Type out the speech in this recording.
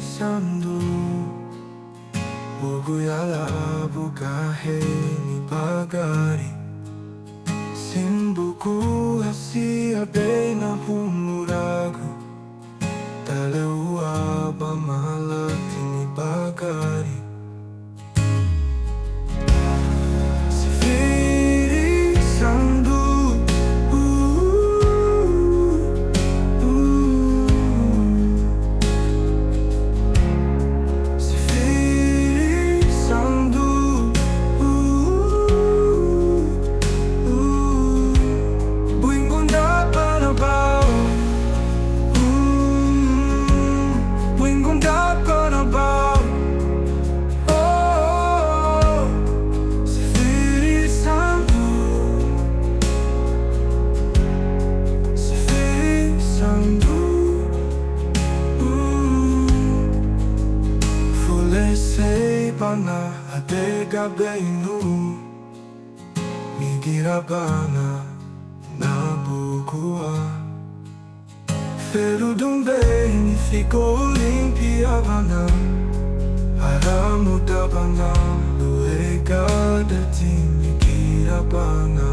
sandu Buguyala bukahe ni bagari Simbuku hasia bena humuragu Dalawa ba mahalati ni bagari SIFIRI sandu SIFIRI sandu Buing gunda panabao Buing gunda panabao SIFIRI sandu SIFIRI sandu Fulesei bana adega beinu Migira bana nabukua Ferudumbe ni fico limpia bana Aramuda bana luega dati migira bana